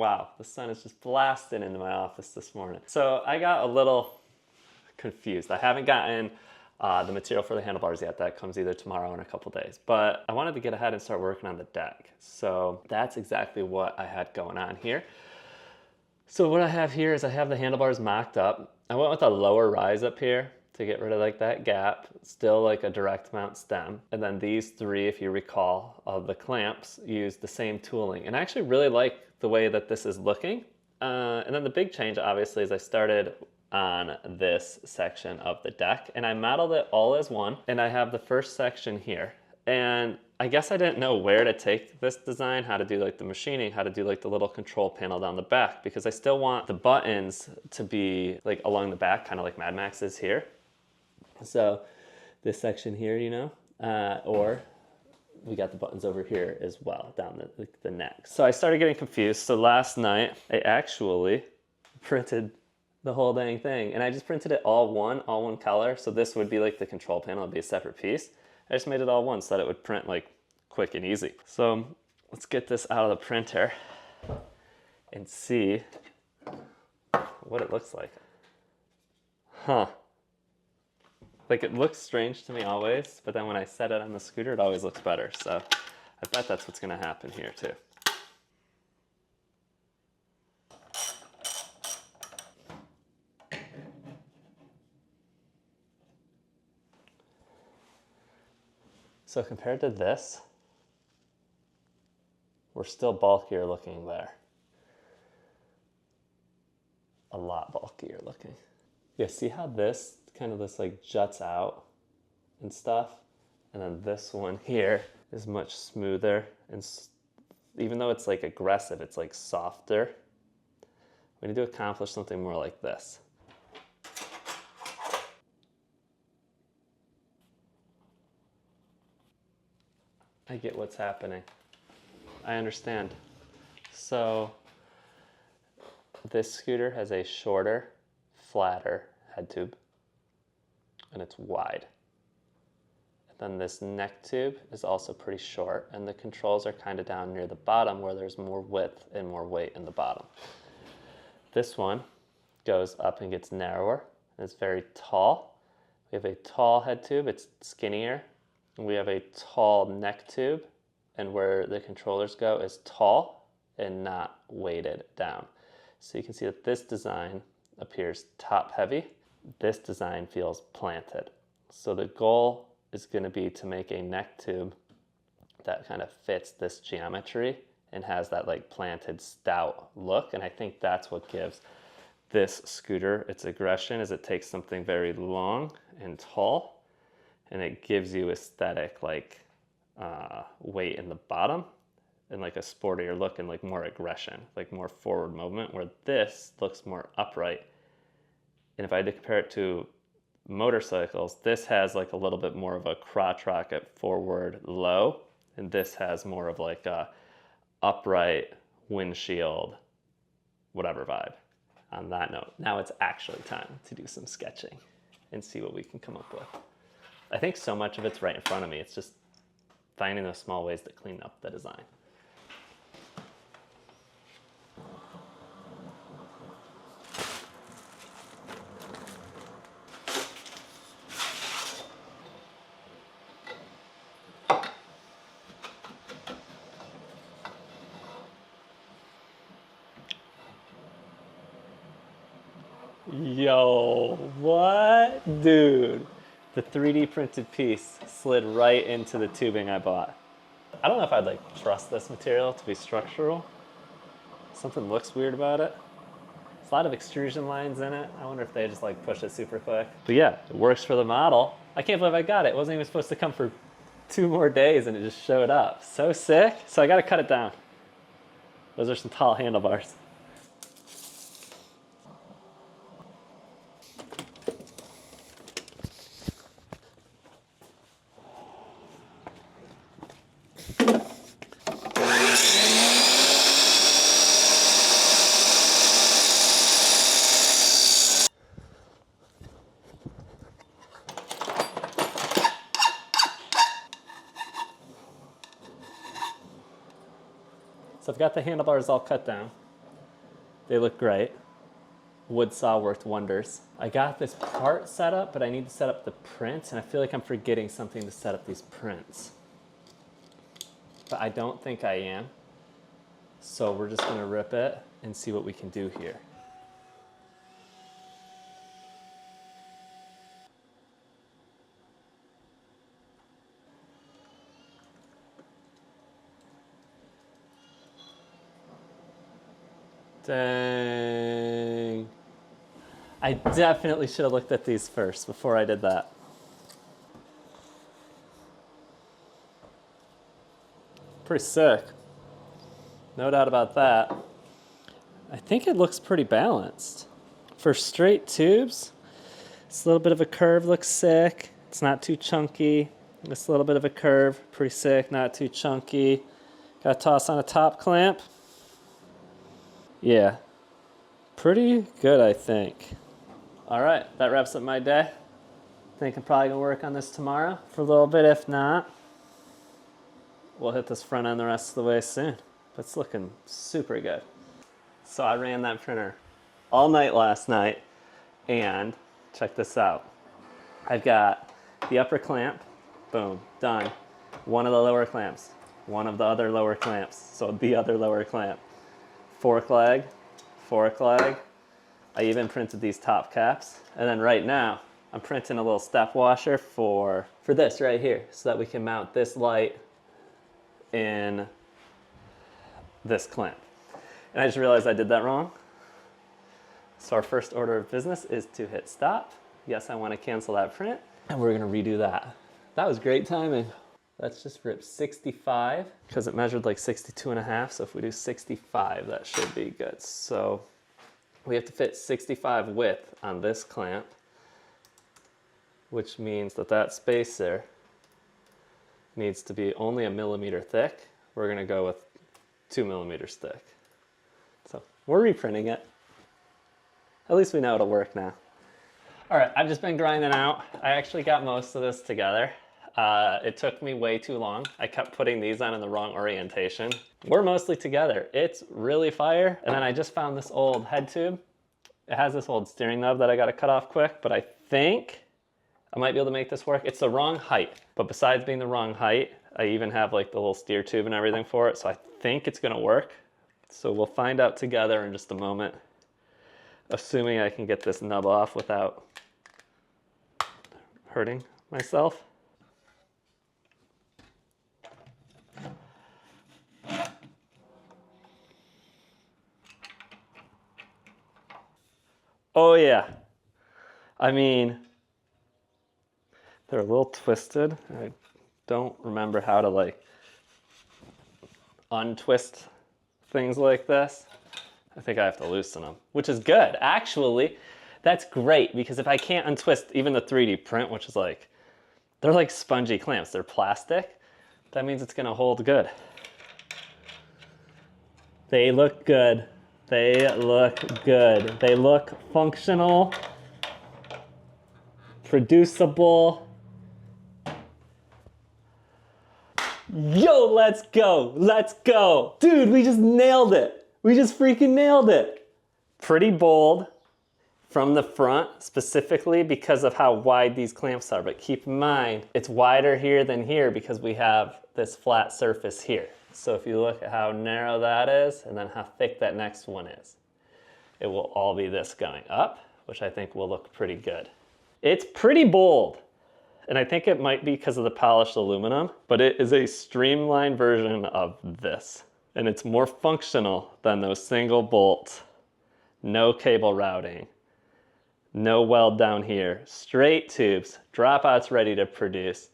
wow, the sun is just blasting into my office this morning. So I got a little confused. I haven't gotten the material for the handlebars yet. That comes either tomorrow or in a couple days. But I wanted to get ahead and start working on the deck. So that's exactly what I had going on here. So what I have here is I have the handlebars mocked up. I went with a lower rise up here to get rid of like that gap, still like a direct mount stem. And then these three, if you recall, of the clamps use the same tooling. And I actually really like the way that this is looking. And then the big change obviously is I started on this section of the deck and I modeled it all as one. And I have the first section here. And I guess I didn't know where to take this design, how to do like the machining, how to do like the little control panel down the back, because I still want the buttons to be like along the back, kind of like Mad Max is here. So this section here, you know, or we got the buttons over here as well, down the neck. So I started getting confused. So last night I actually printed the whole dang thing, and I just printed it all one color. So this would be like the control panel, it'd be a separate piece. I just made it all one so that it would print like quick and easy. So let's get this out of the printer and see what it looks like. Huh. Like it looks strange to me always, but then when I set it on the scooter, it always looks better. So I bet that's what's gonna happen here too. So compared to this, we're still bulkier looking there. A lot bulkier looking. Yeah, see how this like juts out and stuff? And then this one here is much smoother. And even though it's like aggressive, it's like softer. We need to accomplish something more like this. I get what's happening. I understand. So this scooter has a shorter, flatter head tube, and it's wide. And then this neck tube is also pretty short, and the controls are kind of down near the bottom where there's more width and more weight in the bottom. This one goes up and gets narrower, and it's very tall. We have a tall head tube, it's skinnier. We have a tall neck tube, and where the controllers go is tall and not weighted down. So you can see that this design appears top heavy. This design feels planted. So the goal is going to be to make a neck tube that kind of fits this geometry and has that like planted stout look. And I think that's what gives this scooter its aggression, is it takes something very long and tall and it gives you aesthetic like weight in the bottom and like a sportier look and like more aggression, like more forward movement, where this looks more upright. And if I had to compare it to motorcycles, this has like a little bit more of a crotch rocket forward low, and this has more of like a upright windshield, whatever vibe. On that note, now it's actually time to do some sketching and see what we can come up with. I think so much of it's right in front of me. It's just finding those small ways to clean up the design. Yo, what? Dude. The 3D printed piece slid right into the tubing I bought. I don't know if I'd like trust this material to be structural. Something looks weird about it. There's a lot of extrusion lines in it. I wonder if they just like push it super quick. But yeah, it works for the model. I can't believe I got it. It wasn't even supposed to come for 2 more days and it just showed up. So sick. So I gotta cut it down. Those are some tall handlebars. So I've got the handlebars all cut down. They look great. Wood saw worked wonders. I got this part set up, but I need to set up the prints, and I feel like I'm forgetting something to set up these prints. But I don't think I am. So we're just gonna rip it and see what we can do here. Dang. I definitely should have looked at these first before I did that. Pretty sick. No doubt about that. I think it looks pretty balanced. For straight tubes, this little bit of a curve looks sick. It's not too chunky. This little bit of a curve, pretty sick, not too chunky. Got to toss on a top clamp. Yeah, pretty good, I think. All right, that wraps up my day. I think I'm probably gonna work on this tomorrow for a little bit. If not, we'll hit this front end the rest of the way soon. But it's looking super good. So I ran that printer all night last night, and check this out. I've got the upper clamp, boom, done. One of the lower clamps, one of the other lower clamps, so the other lower clamp. Fork leg. I even printed these top caps. And then right now, I'm printing a little step washer for this right here, so that we can mount this light in this clamp. And I just realized I did that wrong. So our first order of business is to hit stop. Yes, I want to cancel that print, and we're gonna redo that. That was great timing. Let's just rip 65, because it measured like 62.5, so if we do 65, that should be good. So we have to fit 65 width on this clamp, which means that that spacer needs to be only 1 millimeter thick. We're gonna go with 2 millimeters thick. So we're reprinting it. At least we know it'll work now. All right, I've just been grinding out. I actually got most of this together. It took me way too long. I kept putting these on in the wrong orientation. We're mostly together. It's really fire. And then I just found this old head tube. It has this old steering knob that I gotta cut off quick, but I think I might be able to make this work. It's the wrong height, but besides being the wrong height, I even have like the little steer tube and everything for it, so I think it's gonna work. So we'll find out together in just a moment, assuming I can get this nub off without hurting myself. Oh yeah, I mean, they're a little twisted. I don't remember how to like untwist things like this. I think I have to loosen them, which is good. Actually, that's great, because if I can't untwist even the 3D print, which is like, they're like spongy clamps, they're plastic, that means it's gonna hold good. They look good. They look good. They look functional, producible. Yo, let's go. Let's go. Dude, we just nailed it. We just freaking nailed it. Pretty bold from the front, specifically because of how wide these clamps are. But keep in mind, it's wider here than here because we have this flat surface here. So if you look at how narrow that is and then how thick that next one is, it will all be this going up, which I think will look pretty good. It's pretty bold, and I think it might be because of the polished aluminum, but it is a streamlined version of this, and it's more functional than those single bolts. No cable routing, no weld down here, straight tubes, dropouts ready to produce,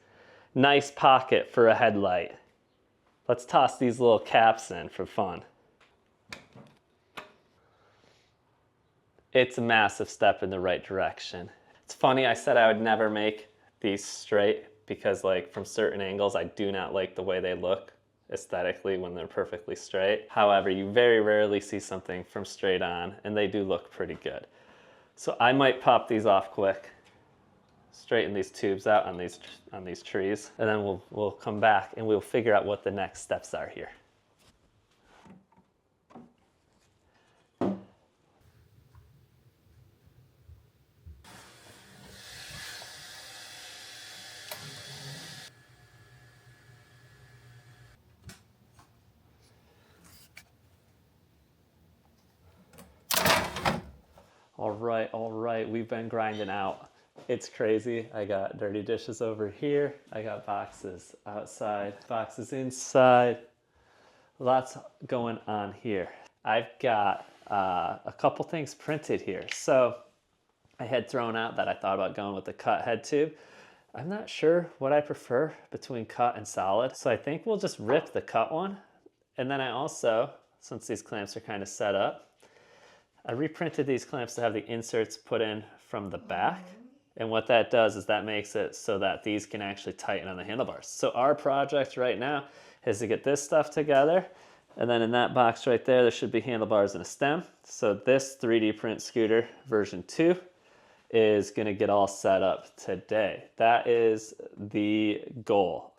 nice pocket for a headlight. Let's toss these little caps in for fun. It's a massive step in the right direction. It's funny, I said I would never make these straight because like from certain angles, I do not like the way they look aesthetically when they're perfectly straight. However, you very rarely see something from straight on, and they do look pretty good. So I might pop these off quick, straighten these tubes out on these trees, and then we'll come back and we'll figure out what the next steps are here. all right. We've been grinding out. It's crazy. I got dirty dishes over here. I got boxes outside, boxes inside. Lots going on here. I've got a couple things printed here. So I had thrown out that I thought about going with the cut head tube. I'm not sure what I prefer between cut and solid. So I think we'll just rip the cut one. And then I also, since these clamps are kind of set up, I reprinted these clamps to have the inserts put in from the back. And what that does is that makes it so that these can actually tighten on the handlebars. So our project right now is to get this stuff together. And then in that box right there should be handlebars and a stem. So this 3D print scooter version 2 is gonna get all set up today. That is the goal.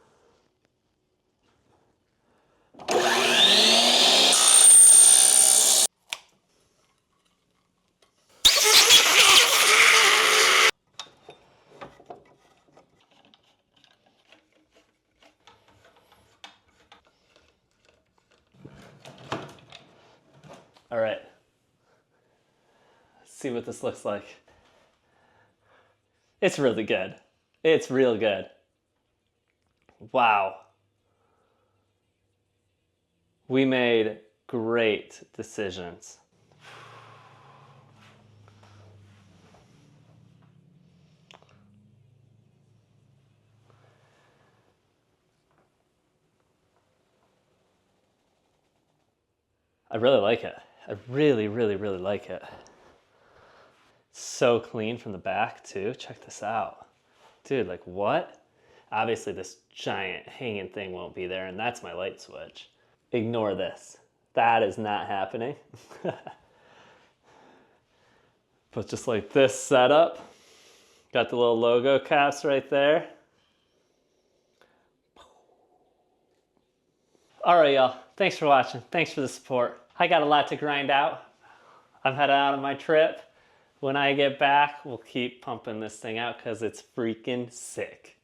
All right, let's see what this looks like. It's really good. It's real good. Wow. We made great decisions. I really like it. I really like it. So clean from the back too. Check this out. Dude, like what? Obviously this giant hanging thing won't be there, and that's my light switch. Ignore this. That is not happening. But just like this setup, got the little logo caps right there. All right, y'all. Thanks for watching. Thanks for the support. I got a lot to grind out. I'm headed out on my trip. When I get back, we'll keep pumping this thing out because it's freaking sick.